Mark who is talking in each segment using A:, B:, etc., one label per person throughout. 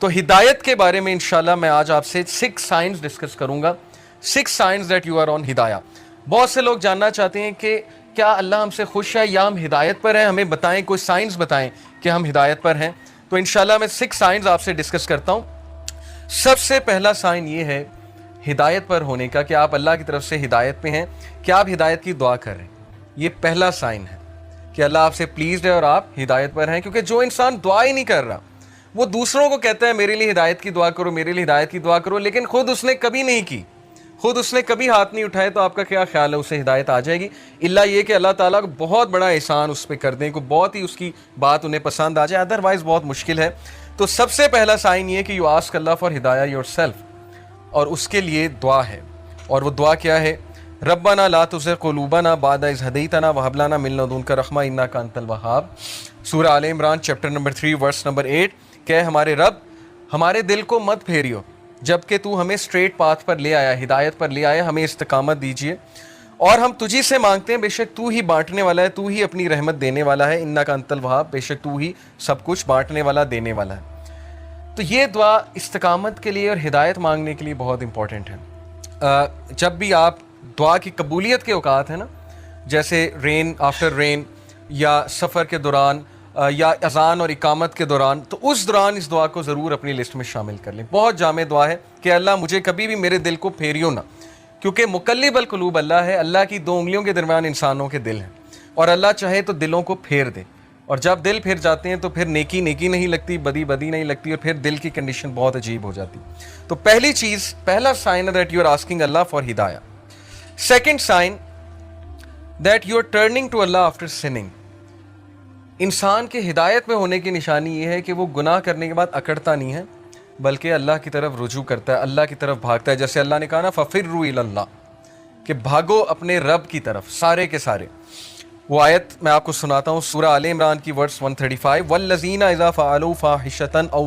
A: تو ہدایت کے بارے میں انشاءاللہ میں آج آپ سے 6 سائنز ڈسکس کروں گا. 6 signs that you are on ہدایہ. بہت سے لوگ جاننا چاہتے ہیں کہ کیا اللہ ہم سے خوش ہے یا ہم ہدایت پر ہیں, ہمیں بتائیں, کوئی سائنس بتائیں کہ ہم ہدایت پر ہیں. تو انشاءاللہ میں 6 سائنز آپ سے ڈسکس کرتا ہوں. سب سے پہلا سائن یہ ہے ہدایت پر ہونے کا کہ آپ اللہ کی طرف سے ہدایت پہ ہیں, کہ آپ ہدایت کی دعا کر رہے ہیں. یہ پہلا سائن ہے کہ اللہ آپ سے پلیزڈ ہے اور آپ ہدایت پر ہیں. کیونکہ جو انسان دعا ہی نہیں کر رہا, وہ دوسروں کو کہتا ہے میرے لیے ہدایت کی دعا کرو, میرے لیے ہدایت کی دعا کرو, لیکن خود اس نے کبھی نہیں کی, خود اس نے کبھی ہاتھ نہیں اٹھائے, تو آپ کا کیا خیال ہے اسے ہدایت آ جائے گی؟ اللہ یہ کہ اللہ تعالیٰ کو بہت بڑا احسان اس پہ کر دیں, کو بہت ہی اس کی بات انہیں پسند آ جائے, ادروائز بہت مشکل ہے. تو سب سے پہلا سائن یہ کہ یو آسک اللہ فار ہدایہ یور سیلف, اور اس کے لیے دعا ہے. اور وہ دعا کیا ہے؟ ربنا لا تزغ قلوبنا بعد اذ ہدیتنا وہب لنا من لدنک رحمہ انک انت الوہاب. سورہ Al Imran chapter number 3 verse number 8. کہ ہمارے رب ہمارے دل کو مت پھیریو جبکہ تو ہمیں اسٹریٹ پاتھ پر لے آیا, ہدایت پر لے آیا, ہمیں استقامت دیجیے, اور ہم تجھی سے مانگتے ہیں, بے شک تو ہی بانٹنے والا ہے, تو ہی اپنی رحمت دینے والا ہے, انک انت الوہاب, بے شک تو ہی سب کچھ بانٹنے والا, دینے والا ہے. تو یہ دعا استقامت کے لیے اور ہدایت مانگنے کے لیے بہت امپورٹنٹ ہے. جب بھی آپ دعا کی قبولیت کے اوقات ہیں نا, جیسے رین آفٹر رین, یا سفر کے دوران, یا اذان اور اقامت کے دوران, تو اس دوران اس دعا کو ضرور اپنی لسٹ میں شامل کر لیں. بہت جامع دعا ہے کہ اللہ مجھے کبھی بھی میرے دل کو پھیریو نہ, کیونکہ مقلب القلوب اللہ ہے. اللہ کی 2 انگلیوں کے درمیان انسانوں کے دل ہیں, اور اللہ چاہے تو دلوں کو پھیر دے, اور جب دل پھر جاتے ہیں تو پھر نیکی نیکی نہیں لگتی, بدی بدی نہیں لگتی, اور پھر دل کی کنڈیشن بہت عجیب ہو جاتی. تو پہلی چیز, پہلا sign that you are asking Allah for ہدایہ. Second sign that you are turning to Allah after sinning. انسان کے ہدایت میں ہونے کی نشانی یہ ہے کہ وہ گناہ کرنے کے بعد اکڑتا نہیں ہے, بلکہ اللہ کی طرف رجوع کرتا ہے, اللہ کی طرف بھاگتا ہے. جیسے اللہ نے کہا نا فَفِرُّوا إِلَى اللَّهِ, کہ بھاگو اپنے رب کی طرف, سارے کے سارے. وہ آیت میں آپ کو سناتا ہوں, سورہ آل عمران کی ورس 135. وَالَّذِينَ إِذَا فَعَلُوا فَاحِشَةً أَوْ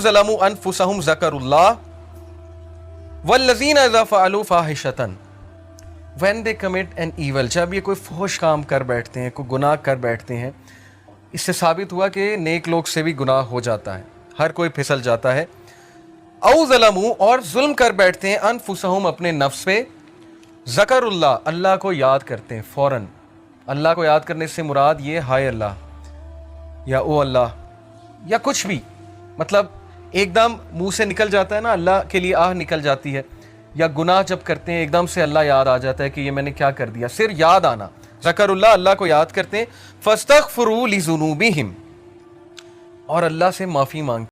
A: ظَلَمُوا أَنفُسَهُمْ ذَكَرُوا اللَّهَ وَالَّذِينَ إِذَا فَعَلُوا فَاحِشَةً when they commit an evil. جب یہ کوئی فحش کام کر بیٹھتے ہیں, کوئی گناہ کر بیٹھتے ہیں, اس سے ثابت ہوا کہ نیک لوگ سے بھی گناہ ہو جاتا ہے, ہر کوئی پھسل جاتا ہے. او ظلموا, اور ظلم کر بیٹھتے ہیں, انفسہم, اپنے نفس پہ, ذکر اللہ, اللہ کو یاد کرتے ہیں فوراً. اللہ کو یاد کرنے سے مراد یہ ہائے اللہ, یا او اللہ, یا کچھ بھی, مطلب ایک دم منہ سے نکل جاتا ہے نا, اللہ کے لیے آہ نکل جاتی ہے. یا گناہ جب کرتے ہیں ایک دم سے اللہ یاد آ جاتا ہے کہ یہ میں نے کیا کر دیا, صرف یاد آنا, ذکر اللہ, اللہ کو یاد کرتے ہیں. فاستغفروا لذنوبہم, اور اللہ سے معافی مانگتے